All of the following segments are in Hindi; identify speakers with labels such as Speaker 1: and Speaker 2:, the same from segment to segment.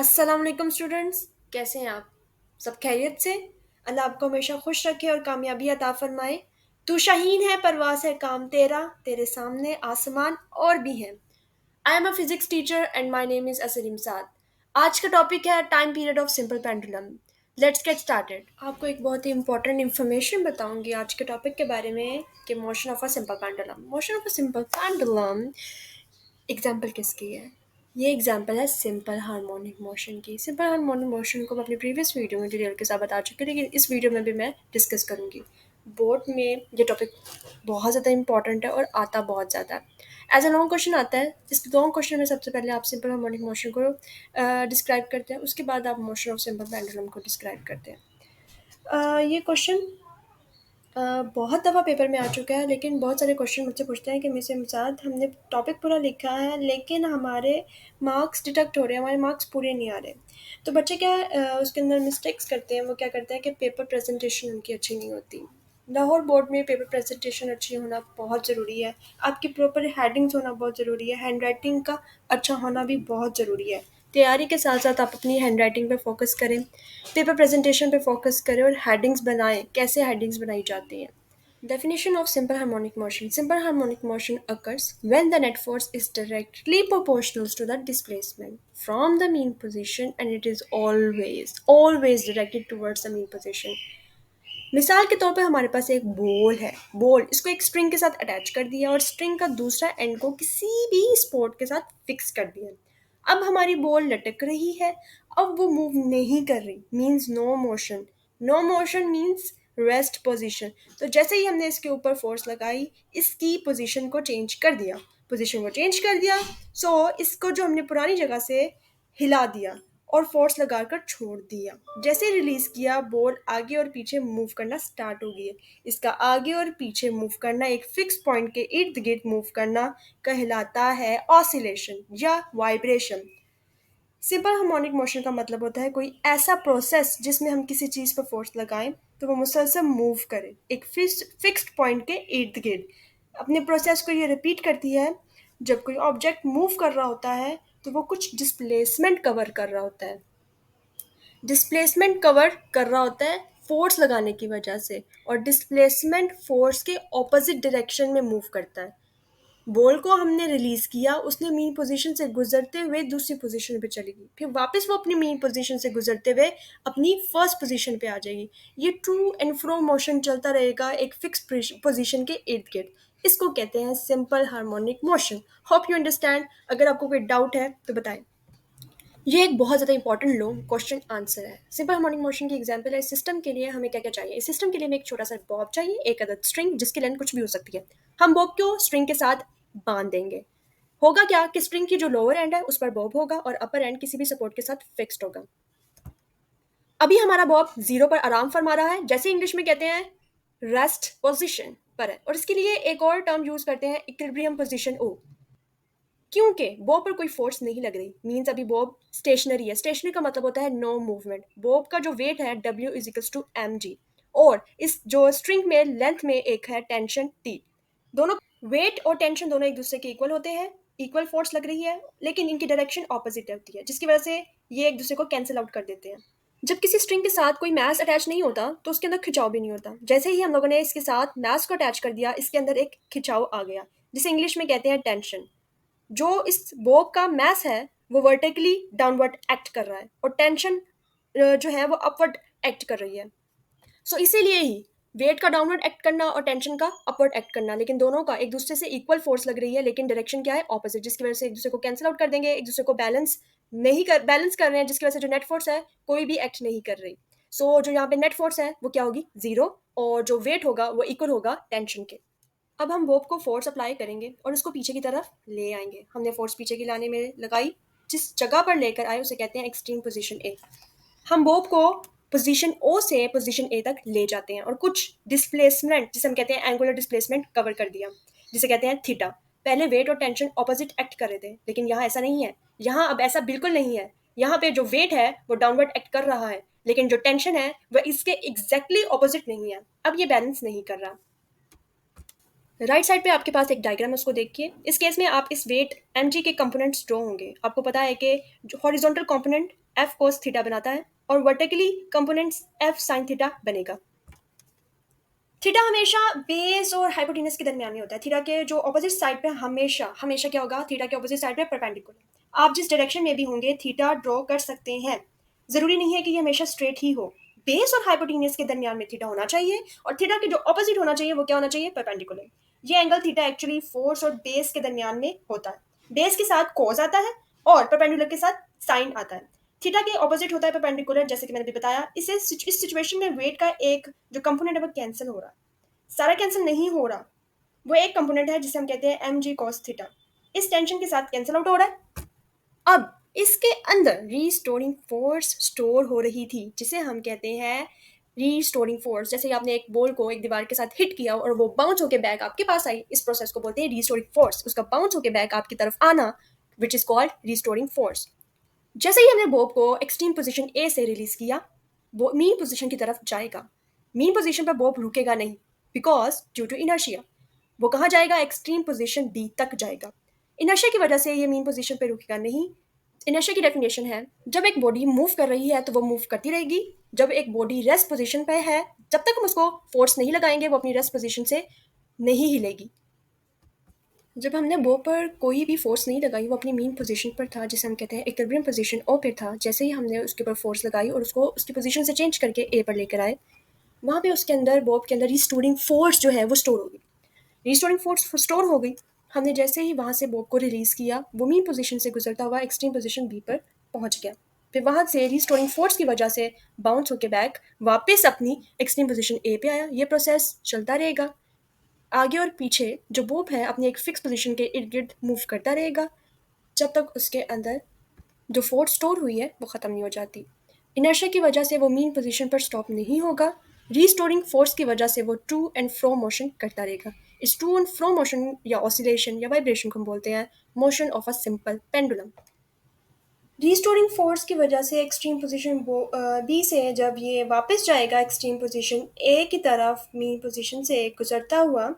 Speaker 1: अस्सलाम वालेकुम स्टूडेंट्स, कैसे हैं आप? सब खैरियत से? अल्लाह आपको हमेशा खुश रखे और कामयाबी अता फरमाए। तू शाहीन है, परवाज़ है काम तेरा, तेरे सामने आसमान और भी हैं। I am a physics teacher and my name is Asreem Saad. आज का टॉपिक है time period of simple pendulum. Let's get started. आपको एक बहुत ही इंपॉर्टेंट इन्फॉर्मेशन बताऊंगी आज के टॉपिक के बारे में कि motion of a simple pendulum. Motion of a simple pendulum example किसकी है? ये एग्जाम्पल है सिंपल हार्मोनिक मोशन की। सिंपल हार्मोनिक मोशन को मैं अपनी प्रीवियस वीडियो में डिटेल के साथ बता चुकी हूँ, लेकिन इस वीडियो में भी मैं डिस्कस करूँगी। बोर्ड में ये टॉपिक बहुत ज़्यादा इंपॉर्टेंट है और आता बहुत ज़्यादा है। एज अ लॉन्ग क्वेश्चन आता है। इस लॉन्ग क्वेश्चन में सबसे पहले आप सिंपल हार्मोनिक मोशन को डिस्क्राइब करते हैं, उसके बाद आप मोशन ऑफ सिंपल पेंडुलम को डिस्क्राइब करते हैं। ये क्वेश्चन बहुत दफ़ा पेपर में आ चुका है, लेकिन बहुत सारे क्वेश्चन मुझसे पूछते हैं कि मिस इमसाद, हमने टॉपिक पूरा लिखा है लेकिन हमारे मार्क्स डिडक्ट हो रहे हैं, हमारे मार्क्स पूरे नहीं आ रहे। तो बच्चे क्या उसके अंदर मिस्टेक्स करते हैं। वो क्या करते हैं कि पेपर प्रेजेंटेशन उनकी अच्छी नहीं होती। लाहौर बोर्ड में पेपर प्रेजेंटेशन अच्छी होना बहुत ज़रूरी है। आपकी प्रॉपर हेडिंग्स होना बहुत ज़रूरी है। हैंड राइटिंग का अच्छा होना भी बहुत ज़रूरी है। तैयारी के साथ साथ आप अपनी हैंड राइटिंग पे फोकस करें, पेपर प्रेजेंटेशन पे फोकस करें और हेडिंग्स बनाएं। कैसे हेडिंग्स बनाई जाती हैं? Definition of simple harmonic motion. Simple harmonic motion occurs when the net force is directly proportional to the displacement from the mean position, and it is always directed towards the mean position. मिसाल के तौर पे हमारे पास एक बॉल है। बॉल इसको एक स्ट्रिंग के साथ अटैच कर दिया और स्ट्रिंग का दूसरा एंड को किसी भी स्पॉट के साथ फिक्स कर दिया। अब हमारी बॉल लटक रही है। अब वो मूव नहीं कर रही, means no motion. No motion means rest position. तो जैसे ही हमने इसके ऊपर फोर्स लगाई, इसकी पोजीशन को चेंज कर दिया। सो इसको जो हमने पुरानी जगह से हिला दिया और फोर्स लगाकर छोड़ दिया। जैसे ही रिलीज किया, बॉल आगे और पीछे मूव करना स्टार्ट हो गई। इसका आगे और पीछे मूव करना, एक फिक्स पॉइंट के इर्द गिर्द मूव करना कहलाता है ऑसिलेशन या वाइब्रेशन। सिंपल हार्मोनिक मोशन का मतलब होता है कोई ऐसा प्रोसेस जिसमें हम किसी चीज़ पर फोर्स लगाएं तो वो मुसलसल मूव करे एक फिक्स्ड पॉइंट के इर्द गिर्द। अपने प्रोसेस को ये रिपीट करती है। जब कोई ऑब्जेक्ट मूव कर रहा होता है तो वो कुछ डिस्प्लेसमेंट कवर कर रहा होता है। फोर्स लगाने की वजह से, और डिस्प्लेसमेंट फोर्स के ऑपोजिट डायरेक्शन में मूव करता है। बॉल को हमने रिलीज किया, उसने मीन पोजीशन से गुजरते हुए दूसरी पोजीशन पे चली गई, फिर वापस वो अपनी मीन पोजीशन से गुजरते हुए अपनी फर्स्ट पोजीशन पे आ जाएगी। ये टू एंड फ्रो मोशन चलता रहेगा एक फिक्स पोजीशन के इर्द गिर्द। इसको कहते हैं simple harmonic motion. Hope you understand. अगर आपको कोई डाउट है तो बताएं। ये एक बहुत ज़्यादा इंपॉर्टेंट लॉन्ग क्वेश्चन आंसर है। सिंपल हार्मोनिक मोशन की एग्जांपल है। सिस्टम के लिए हमें क्या क्या चाहिए? इस सिस्टम के लिए हमें एक छोटा सा बॉब चाहिए, एक अदद स्ट्रिंग जिसकी लेंथ कुछ भी हो सकती है। हम बॉब को स्ट्रिंग के साथ बांध देंगे। होगा क्या कि स्ट्रिंग की जो लोअर एंड है उस पर बॉब होगा और अपर एंड किसी भी सपोर्ट के साथ फिक्स्ड होगा। अभी हमारा बॉब जीरो पर आराम फरमा रहा है, जैसे इंग्लिश में कहते हैं रेस्ट पोजिशन पर है। और इसके लिए एक और टर्म यूज करते हैं, इक्विलिब्रियम पोजिशन ओ। क्योंकि बॉब पर कोई फोर्स नहीं लग रही, मीन्स अभी बॉब स्टेशनरी है। स्टेशनरी का मतलब होता है नो मूवमेंट। बॉब का जो वेट है W is equals to mg, और इस जो स्ट्रिंग में लेंथ में एक है टेंशन T। दोनों वेट और टेंशन दोनों एक दूसरे के इक्वल होते हैं, इक्वल फोर्स लग रही है, लेकिन इनकी डायरेक्शन ऑपोजिट होती है, जिसकी वजह से ये एक दूसरे को कैंसिल आउट कर देते हैं। जब किसी स्ट्रिंग के साथ कोई मैस अटैच नहीं होता तो उसके अंदर खिंचाव भी नहीं होता। जैसे ही हम लोगों ने इसके साथ मैस को अटैच कर दिया, इसके अंदर एक खिंचाव आ गया, जिसे इंग्लिश में कहते हैं टेंशन। जो इस बॉब का मैस है वो वर्टिकली डाउनवर्ड एक्ट कर रहा है और टेंशन जो है वो अपवर्ड एक्ट कर रही है। सो इसीलिए ही वेट का डाउनवर्ड एक्ट करना और टेंशन का अपवर्ड एक्ट करना, लेकिन दोनों का एक दूसरे से इक्वल फोर्स लग रही है, लेकिन डायरेक्शन क्या है? ऑपोजिट, जिसकी वजह से एक दूसरे को कैंसिल आउट कर देंगे, एक दूसरे को बैलेंस कर रहे हैं, जिसकी वजह से जो नेट फोर्स है कोई भी एक्ट नहीं कर रही। जो यहाँ पे नेट फोर्स है वो क्या होगी? जीरो, और जो वेट होगा वो इक्वल होगा टेंशन के। अब हम बॉब को फोर्स अप्लाई करेंगे और उसको पीछे की तरफ ले आएंगे। हमने फोर्स पीछे की लाने में लगाई, जिस जगह पर लेकर आए उसे कहते हैं एक्सट्रीम पोजीशन ए। हम बॉब को पोजीशन ओ से पोजीशन ए तक ले जाते हैं और कुछ डिस्प्लेसमेंट, जिसे हम कहते हैं एंगुलर डिस्प्लेसमेंट, कवर कर दिया, जिसे कहते हैं थीटा। पहले वेट और टेंशन ऑपोजिट एक्ट कर रहे थे, लेकिन यहाँ ऐसा नहीं है। यहाँ अब ऐसा बिल्कुल नहीं है। यहाँ पे जो वेट है वो डाउनवर्ड एक्ट कर रहा है, लेकिन जो टेंशन है वह इसके एग्जैक्टली ऑपोजिट नहीं है। अब ये बैलेंस नहीं कर रहा। राइट साइड पे आपके पास एक डायग्राम है, उसको देखिए। इस केस में आप इस वेट mg के कंपोनेंट्स ड्रॉ होंगे। आपको पता है कि horizontal component f cos theta बनाता है और vertically components f sin theta बनेगा। थीटा हमेशा बेस और हाइपोटेनस के दरमियान में होता है। थीटा के जो ऑपोजिट साइड पे हमेशा हमेशा क्या होगा, थीटा के ऑपोजिट साइड पे परपेंडिकुलर। आप जिस डायरेक्शन में भी होंगे थीटा ड्रॉ कर सकते हैं। जरूरी नहीं है कि ये हमेशा स्ट्रेट ही हो। बेस और हाइपोटेनस के दरमियान में थीटा होना चाहिए और थीटा के जो ऑपोजिट होना चाहिए वो क्या होना चाहिए, परपेंडिकुलर। ये एंगल थीटा एक्चुअली फोर्स और बेस के दरमियान में होता है। बेस के साथ कॉज आता है और परपेंडिकुलर के साथ साइन आता है। थीटा के ऑपोजिट होता है परपेंडिकुलर, जैसे कि मैंने भी बताया। इस सिचुएशन में वेट का एक जो कंपोनेंट है वो कैंसिल हो रहा है। सारा कैंसिल नहीं हो रहा, वो एक कंपोनेंट है जिसे हम कहते हैं एम जी कॉस थीटा। इस टेंशन के साथ कैंसिल आउट हो रहा है। अब इसके अंदर रीस्टोरिंग फोर्स स्टोर हो रही थी, जिसे हम कहते हैं रीस्टोरिंग फोर्स। जैसे आपने एक बॉल को एक दीवार के साथ हिट किया और वो बाउंस होके बैक आपके पास आई, इस प्रोसेस को बोलते हैं रीस्टोरिंग फोर्स। उसका बाउंस होके बैक आपकी तरफ आना which is called restoring force. जैसे ही हमने बॉब को एक्सट्रीम पोजीशन ए से रिलीज किया, वो मीन पोजीशन की तरफ जाएगा। मीन पोजीशन पर बॉब रुकेगा नहीं, बिकॉज ड्यू टू इनर्शिया। वो कहाँ जाएगा, एक्सट्रीम पोजीशन बी तक जाएगा। इनर्शिया की वजह से ये मीन पोजीशन पे रुकेगा नहीं। इनर्शिया की डेफिनेशन है, जब एक बॉडी मूव कर रही है तो वो मूव करती रहेगी। जब एक बॉडी रेस्ट पोजीशन पे है, जब तक हम उसको फोर्स नहीं लगाएंगे वो अपनी रेस्ट पोजीशन से नहीं हिलेगी। जब हमने बो पर कोई भी फोर्स नहीं लगाई, वो अपनी मीन पोजीशन पर था, जिसे हम कहते हैं इक्विलिब्रियम पोजीशन ओ पे था। जैसे ही हमने उसके ऊपर फोर्स लगाई और उसको उसकी पोजीशन से चेंज करके ए पर लेकर आए, वहाँ पे उसके अंदर बॉब के अंदर रिस्टोरिंग फोर्स जो है वो स्टोर हो गई। रिस्टोरिंग फोर्स स्टोर हो गई। हमने जैसे ही वहाँ से बॉब को रिलीज किया, वो मीन पोजीशन से गुजरता हुआ एक्सट्रीम पोजीशन बी पर पहुंच गया। फिर वहाँ से रिस्टोरिंग फोर्स की वजह से बाउंस होके बैक वापस अपनी एक्सट्रीम पोजीशन ए पे आया। ये प्रोसेस चलता रहेगा। आगे और पीछे जो बॉब है अपनी एक फिक्स पोजीशन के इर्द गिर्द मूव करता रहेगा, जब तक उसके अंदर जो फोर्स स्टोर हुई है वो ख़त्म नहीं हो जाती। इनर्शिया की वजह से वो मीन पोजीशन पर स्टॉप नहीं होगा। रीस्टोरिंग फोर्स की वजह से वो टू एंड फ्रो मोशन करता रहेगा। इस टू एंड फ्रो मोशन या ऑसिलेशन या वाइब्रेशन को हम बोलते हैं motion of a simple pendulum. Restoring force की वजह से एक्सट्रीम पोजीशन बी से जब ये वापस जाएगा एक्सट्रीम पोजीशन ए की तरफ मीन पोजीशन से गुजरता हुआ,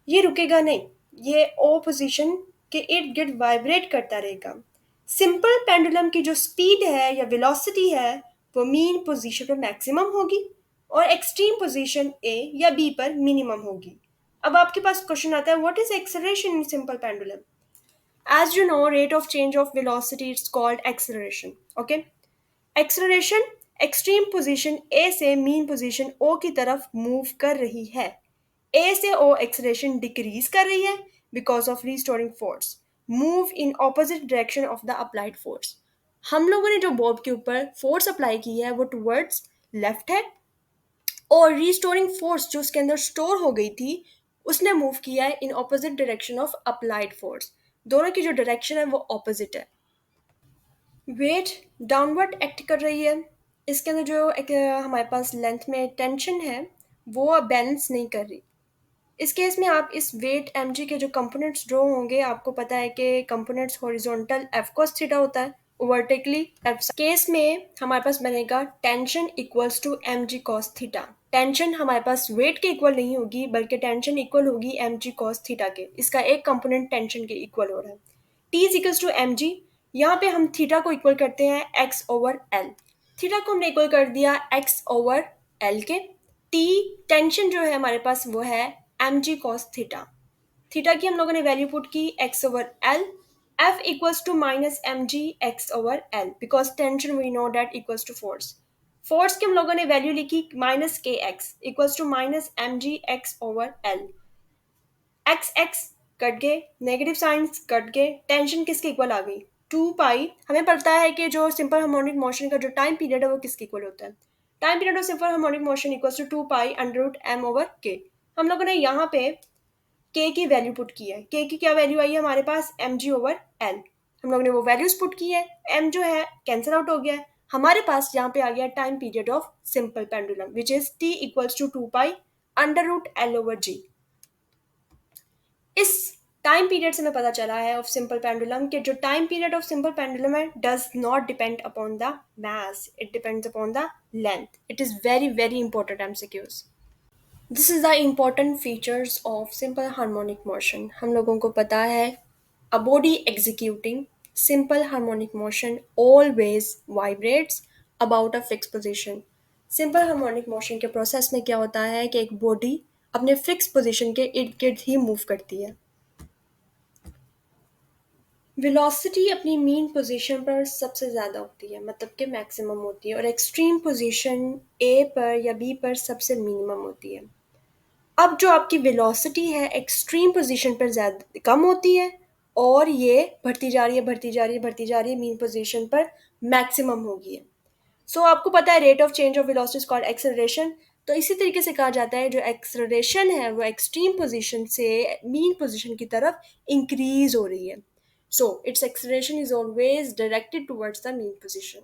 Speaker 1: ये रुकेगा नहीं। ये ओ पोजीशन के इर्द गिर्द वाइब्रेट करता रहेगा। सिंपल पेंडुलम की जो स्पीड है या वेलोसिटी है वो मीन पोजीशन पर मैक्सिमम होगी और एक्सट्रीम पोजीशन ए या बी पर मिनिमम होगी। अब आपके पास क्वेश्चन आता है, what is acceleration in simple pendulum? As you know, rate of change of velocity is called acceleration. Okay? Acceleration extreme position A से mean position O की तरफ move कर रही है। A से O acceleration decrease कर रही है because of restoring force. Move in opposite direction of the applied force. हम लोगों ने जो बॉब के ऊपर फोर्स अप्लाई की है वो टुवर्ड्स लेफ्ट है और रिस्टोरिंग फोर्स जो उसके अंदर स्टोर हो गई थी उसने मूव किया है in opposite direction of applied force. दोनों की जो डायरेक्शन है वो ऑपोजिट है। वेट डाउनवर्ड एक्ट कर रही है। इसके अंदर जो हमारे पास लेंथ में टेंशन है वो अब बैलेंस नहीं कर रही। इस केस में आप इस वेट mg के जो कंपोनेंट्स ड्रॉ होंगे, आपको पता है कि components horizontal f cos theta होता है, वर्टिकली f केस में हमारे पास बनेगा tension equals to mg cos theta. Tension हमारे पास वेट के इक्वल नहीं होगी बल्कि टेंशन इक्वल होगी mg cos थीटा के। इसका एक कंपोनेंट टेंशन के इक्वल हो रहा है। t is equals to mg। यहाँ पे हम थीटा को इक्वल करते हैं x ओवर l। थीटा को हमने इक्वल कर दिया x ओवर l के। t टेंशन जो है हमारे पास वो है mg cos थीटा। थीटा की हम लोगों ने वैल्यू पुट की x over l। f equals to minus mg x over l because tension we know that equals to force. Force की हम लोगों ने वैल्यू लिखी माइनस के x equals to minus mg x over l। X x cut गए, नेगेटिव साइंस कट गए, टेंशन किसके इक्वल आ गई, 2 पाई। हमें पता है कि जो सिंपल हार्मोनिक मोशन का जो टाइम पीरियड है वो किसके इक्वल होता है। Time period of simple harmonic motion equals to 2 pi under root m over k। हम लोगों ने यहाँ पे k की वैल्यू पुट की है। k की क्या वैल्यू आई है हमारे पास, mg ओवर l। हम लोगों ने वो वैल्यूज पुट की है। m जो है कैंसिल आउट हो गया है। हमारे पास यहाँ पे आ गया time period of simple pendulum which is t equals to 2 pi under root l over g। इस टाइम पीरियड से हमें पता चला है ऑफ सिंपल पेंडुलम कि जो time period of simple pendulum है does not depend upon the mass, it depends upon the length. It is very very important MCQs. This is the important features of simple harmonic motion. हम लोगों को पता है a body executing simple harmonic motion always vibrates about a fix position. Simple harmonic motion के प्रोसेस में क्या होता है कि एक बॉडी अपने फिक्स पोजीशन के इर्द गिर्द ही मूव करती है। वेलोसिटी अपनी मीन पोजीशन पर सबसे ज़्यादा होती है, मतलब कि मैक्सिमम होती है, और एक्सट्रीम पोजीशन ए पर या बी पर सबसे मिनिमम होती है। अब जो आपकी वेलोसिटी है एक्सट्रीम पोजीशन पर ज़्यादा कम होती है और ये बढ़ती जा रही है, बढ़ती जा रही है, बढ़ती जा रही है, मीन पोजीशन पर मैक्सिमम होगी। सो आपको पता है rate of change of velocity is called acceleration. तो इसी तरीके से कहा जाता है जो एक्सेलरेशन है वो एक्सट्रीम पोजीशन से मीन पोजीशन की तरफ इंक्रीज हो रही है। So it's acceleration is always directed towards the mean position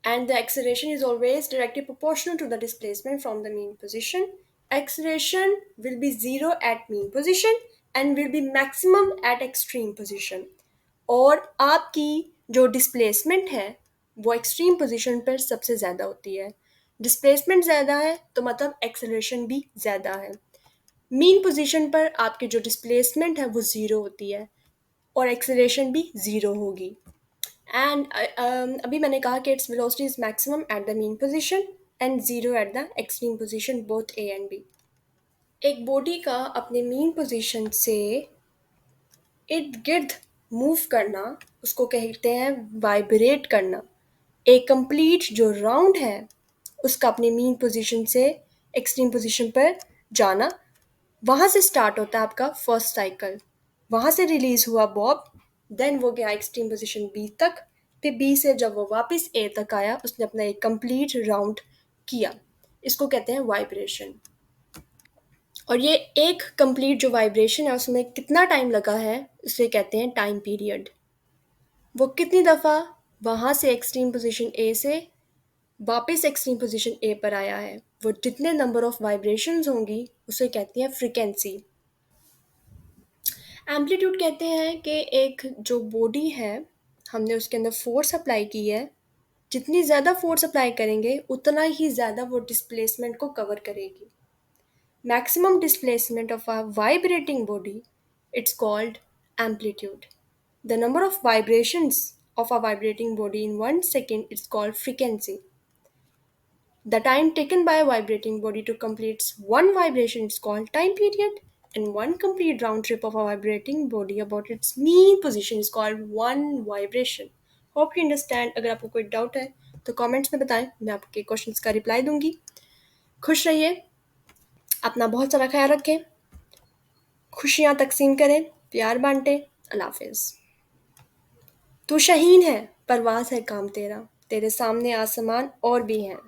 Speaker 1: and the acceleration is always directly proportional to the displacement from the mean position. Acceleration will be zero at mean position and will be maximum at extreme position. और आपकी जो डिस्प्लेसमेंट है वो एक्सट्रीम पोजीशन पर सबसे ज़्यादा होती है। डिस्प्लेसमेंट ज़्यादा है तो मतलब एक्सेलरेशन भी ज़्यादा है। मीन पोजीशन पर आपकी जो डिस्प्लेसमेंट है वो ज़ीरो होती है और एक्सेलरेशन भी ज़ीरो होगी। एंड अभी मैंने कहा कि it's velocity is maximum at the mean position and zero at the extreme position both A and B. एक बॉडी का अपने मीन पोजीशन से इर्द गिर्द मूव करना उसको कहते हैं वाइब्रेट करना। एक कंप्लीट जो राउंड है उसका अपने मीन पोजीशन से एक्सट्रीम पोजीशन पर जाना, वहाँ से स्टार्ट होता है आपका फर्स्ट साइकिल। वहाँ से रिलीज हुआ बॉब, देन वो गया एक्सट्रीम पोजीशन बी तक, फिर बी से जब वो वापस ए तक आया उसने अपना एक कंप्लीट राउंड किया। इसको कहते हैं वाइब्रेशन। और ये एक कंप्लीट जो वाइब्रेशन है उसमें कितना टाइम लगा है उसे कहते हैं टाइम पीरियड। वो कितनी दफ़ा वहाँ से एक्सट्रीम पोजीशन ए से वापस एक्सट्रीम पोजीशन ए पर आया है, वो जितने नंबर ऑफ वाइब्रेशंस होंगी उसे कहती हैं फ्रीक्वेंसी। एम्पलीट्यूड कहते हैं कि एक जो बॉडी है हमने उसके अंदर फोर्स अप्लाई की है, जितनी ज़्यादा फोर्स अप्लाई करेंगे उतना ही ज़्यादा वो डिस्प्लेसमेंट को कवर करेगी। Maximum displacement of a vibrating body it's called amplitude. The number of vibrations of a vibrating body in 1 second is called frequency. The time taken by a vibrating body to complete one vibration is called time period, and one complete round trip of a vibrating body about its mean position is called one vibration. Hope you understand. अगर आपको कोई डाउट है तो कमेंट्स में बताएं, मैं आपके क्वेश्चंस का रिप्लाई दूंगी। खुश रहिए, अपना बहुत सारा ख्याल रखें, खुशियाँ तकसीम करें, प्यार बांटें। अल्लाह हाफिज़। तू शहीन है, परवाज़ है काम तेरा, तेरे सामने आसमान और भी हैं।